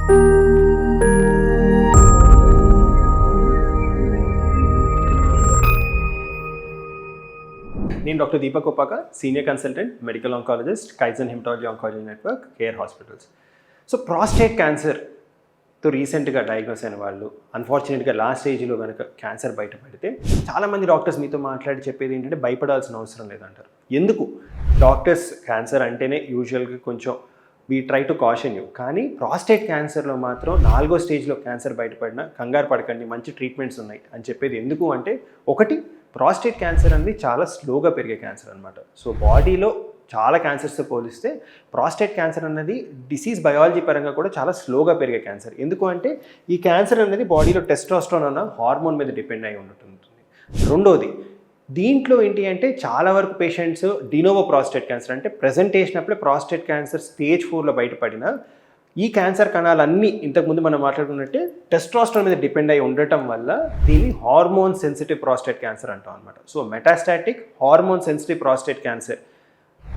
నేను doctor Deepak Upaka, senior consultant medical oncologist, Kaizen hematology oncology network, Care Hospitals. So prostate క్యాన్సర్తో రీసెంట్గా diagnose అయిన వాళ్ళు అన్ఫార్చునేట్గా లాస్ట్ స్టేజ్లో కనుక క్యాన్సర్ బయటపడితే చాలామంది డాక్టర్స్ మీతో మాట్లాడి చెప్పేది ఏంటంటే భయపడాల్సిన అవసరం లేదంటారు. ఎందుకు? డాక్టర్స్ క్యాన్సర్ అంటేనే యూజువల్గా కొంచెం we try to caution you, కానీ ప్రాస్టేట్ క్యాన్సర్లో మాత్రం 4వ స్టేజ్లో క్యాన్సర్ బయటపడినా కంగారు పడకండి, మంచి ట్రీట్మెంట్స్ ఉన్నాయి అని చెప్పేది ఎందుకు అంటే, ఒకటి, ప్రాస్టేట్ క్యాన్సర్ అనేది చాలా స్లోగా పెరిగే క్యాన్సర్ అనమాట. సో బాడీలో చాలా క్యాన్సర్స్తో పోలిస్తే ప్రాస్టేట్ క్యాన్సర్ అనేది డిసీజ్ బయాలజీ పరంగా కూడా చాలా స్లోగా పెరిగే క్యాన్సర్. ఎందుకు అంటే ఈ క్యాన్సర్ అనేది బాడీలో టెస్టోస్టెరాన్ అన్న హార్మోన్ మీద డిపెండ్ అయి ఉంటుంది. రెండోది, దీంట్లో ఏంటి అంటే చాలా వరకు పేషెంట్స్ డినోవో ప్రాస్టేట్ క్యాన్సర్ అంటే ప్రెజెంటేషన్ అప్పుడే ప్రాస్టేట్ క్యాన్సర్ స్టేజ్ 4లో బయటపడిన ఈ క్యాన్సర్ కణాలన్నీ ఇంతకుముందు మనం మాట్లాడుకున్నట్టే టెస్టోస్టెరాన్ మీద డిపెండ్ అయి ఉండటం వల్ల దీన్ని హార్మోన్ సెన్సిటివ్ ప్రాస్టేట్ క్యాన్సర్ అంటాం అనమాట. So metastatic hormone sensitive prostate cancer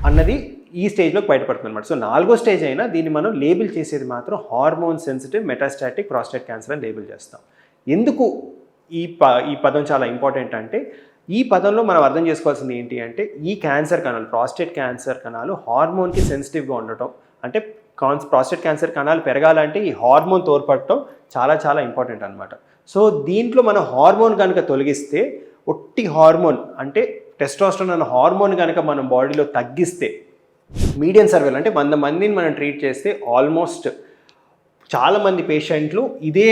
అన్నది ఈ స్టేజ్లోకి బయటపడుతుంది అనమాట. సో 4వ స్టేజ్ అయినా దీన్ని మనం లేబుల్ చేసేది మాత్రం hormone sensitive metastatic prostate cancer అని లేబుల్ చేస్తాం. ఎందుకు ఈ పదం చాలా ఇంపార్టెంట్ అంటే, ఈ పదంలో మనం అర్థం చేసుకోవాల్సింది ఏంటి అంటే, ఈ క్యాన్సర్ కణాలు ప్రాస్టేట్ క్యాన్సర్ కణాలు హార్మోన్కి సెన్సిటివ్గా ఉండటం, అంటే ప్రాస్టేట్ క్యాన్సర్ కణాలు పెరగాలంటే ఈ హార్మోన్ తోడ్పడటం చాలా చాలా ఇంపార్టెంట్ అనమాట. సో దీంట్లో మన హార్మోన్ కనుక తొలగిస్తే, ఒట్టి హార్మోన్ అంటే టెస్టోస్టెరాన్ అన్న హార్మోన్ కనుక మనం బాడీలో తగ్గిస్తే, మీడియన్ సర్వేలో అంటే 100 మందిని మనం ట్రీట్ చేస్తే ఆల్మోస్ట్ చాలామంది పేషెంట్లు ఇదే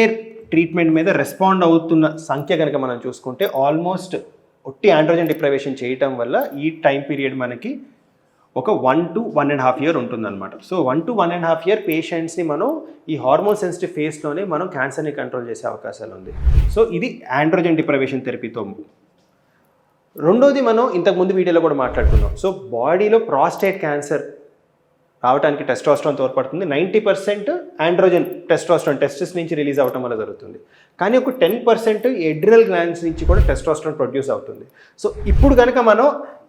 ట్రీట్మెంట్ మీద రెస్పాండ్ అవుతున్న సంఖ్య కనుక మనం చూసుకుంటే ఆల్మోస్ట్ ఒట్టి ఆండ్రోజన్ డిప్రైవేషన్ చేయటం వల్ల ఈ టైం పీరియడ్ మనకి ఒక 1 to 1.5 year ఉంటుందన్నమాట. సో 1 to 1.5 year పేషెంట్స్ని మనం ఈ హార్మోన్ సెన్సిటివ్ ఫేస్లోనే మనం క్యాన్సర్ని కంట్రోల్ చేసే అవకాశాలు ఉంది. సో ఇది ఆండ్రోజన్ డిప్రైవేషన్ థెరపీతో. రెండోది, మనం ఇంతకుముందు వీడియోలో కూడా మాట్లాడుకున్నాం. సో బాడీలో ప్రాస్టేట్ క్యాన్సర్ రావడానికి టెస్టోస్టెరాన్ తోడ్పడుతుంది. 90% ఆండ్రోజన్ టెస్టోస్టెరాన్ టెస్టిస్ నుంచి రిలీజ్ అవ్వడం వల్ల జరుగుతుంది. కానీ ఒక 10% ఎడ్రినల్ గ్లాండ్స్ నుంచి కూడా టెస్టోస్టెరాన్ ప్రొడ్యూస్ అవుతుంది. సో ఇప్పుడు కనుక మనం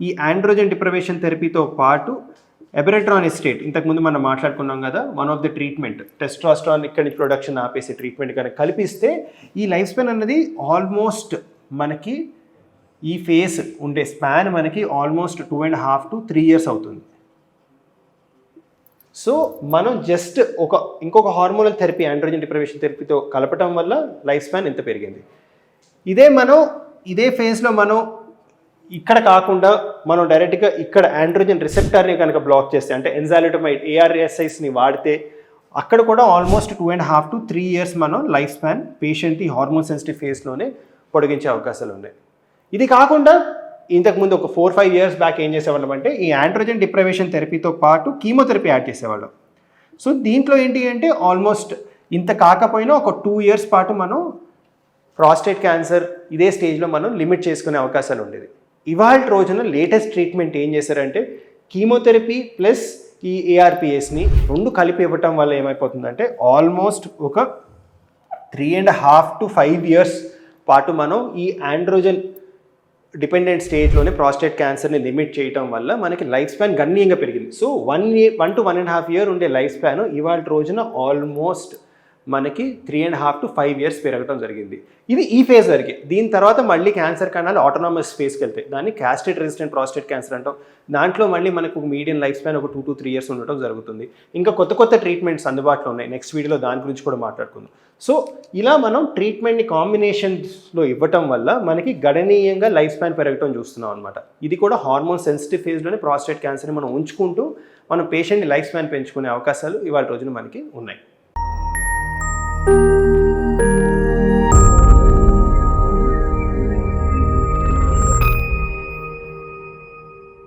ఈ ఆండ్రోజన్ డిప్రైవేషన్ థెరపీతో పాటు ఎబిరట్రాన్ ఎస్టేట్ ఇంతకుముందు మనం మాట్లాడుకున్నాం కదా, one of the treatment testosterone ఇక్కడి ప్రొడక్షన్ ఆపేసి ట్రీట్మెంట్ కనుక కల్పిస్తే ఈ లైఫ్ స్పాన్ అన్నది ఆల్మోస్ట్ మనకి ఈ ఫేస్ ఉండే స్పాన్ మనకి ఆల్మోస్ట్ 2.5 to 3 years అవుతుంది. సో మనం జస్ట్ ఇంకొక హార్మోనల్ థెరపీ ఆండ్రోజన్ డిప్రైవేషన్ థెరపీతో కలపటం వల్ల లైఫ్ స్పాన్ ఎంత పెరిగింది. ఇదే ఫేజ్లో మనం ఇక్కడ కాకుండా మనం డైరెక్ట్గా ఇక్కడ ఆండ్రోజన్ రిసెప్టర్ని కనుక బ్లాక్ చేస్తే, అంటే ఎన్జాలిటమైడ్ ARSIస్ని వాడితే అక్కడ కూడా ఆల్మోస్ట్ 2.5 to 3 years మనం లైఫ్ స్పాన్ పేషెంట్ ఈ హార్మోన్ సెన్సిటివ్ ఫేస్లోనే పొడిగించే అవకాశాలు ఉన్నాయి. ఇది కాకుండా ఇంతకుముందు ఒక 4-5 years బ్యాక్ ఏం చేసేవాళ్ళం అంటే ఈ ఆండ్రోజన్ డిప్రైవేషన్ థెరపీతో పాటు కీమోథెరపీ యాడ్ చేసేవాళ్ళం. సో దీంట్లో ఏంటి అంటే ఆల్మోస్ట్ ఇంత కాకపోయినా ఒక 2 years పాటు మనం ప్రాస్టేట్ క్యాన్సర్ ఇదే స్టేజ్లో మనం లిమిట్ చేసుకునే అవకాశాలు ఉండేది. ఇవాళ రోజున లేటెస్ట్ ట్రీట్మెంట్ ఏం చేశారంటే కీమోథెరపీ ప్లస్ ఈ ARPSని 2 కలిపి ఇవ్వటం వల్ల ఏమైపోతుందంటే ఆల్మోస్ట్ ఒక 3.5 to 5 years పాటు మనం ఈ ఆండ్రోజన్ డిపెండెంట్ స్టేజ్లోనే ప్రాస్టేట్ క్యాన్సర్ని లిమిట్ చేయడం వల్ల మనకి లైఫ్ స్పాన్ గణనీయంగా పెరిగింది. సో 1 to 1.5 year ఉండే లైఫ్ స్పాన్ ఇవాళ రోజున ఆల్మోస్ట్ మనకి 3.5 to 5 years పెరగడం జరిగింది. ఇది ఈ ఫేజ్ వరకే. దీని తర్వాత మళ్ళీ క్యాన్సర్ కణాలు ఆటోనామస్ ఫేజ్కి వెళ్తాయి. దాన్ని క్యాస్ట్రేట్ రెసిస్టెంట్ ప్రాస్టేట్ క్యాన్సర్ అంటాం. దాంట్లో మళ్ళీ మనకు మీడియన్ లైఫ్ స్పాన్ ఒక 2 to 3 years ఉండటం జరుగుతుంది. ఇంకా కొత్త ట్రీట్మెంట్స్ అందుబాటులో ఉన్నాయి. నెక్స్ట్ వీడియోలో దాని గురించి కూడా మాట్లాడుకుందాం. సో ఇలా మనం ట్రీట్మెంట్ని కాంబినేషన్స్లో ఇవ్వటం వల్ల మనకి గణనీయంగా లైఫ్ స్పాన్ పెరగటం చూస్తున్నాం అనమాట. ఇది కూడా హార్మోన్ సెన్సిటివ్ ఫేజ్లోనే ప్రాస్టేట్ క్యాన్సర్ని మనం ఉంచుకుంటూ మనం పేషెంట్ని లైఫ్ స్పాన్ పెంచుకునే అవకాశాలు ఇవాళ రోజున మనకి ఉన్నాయి.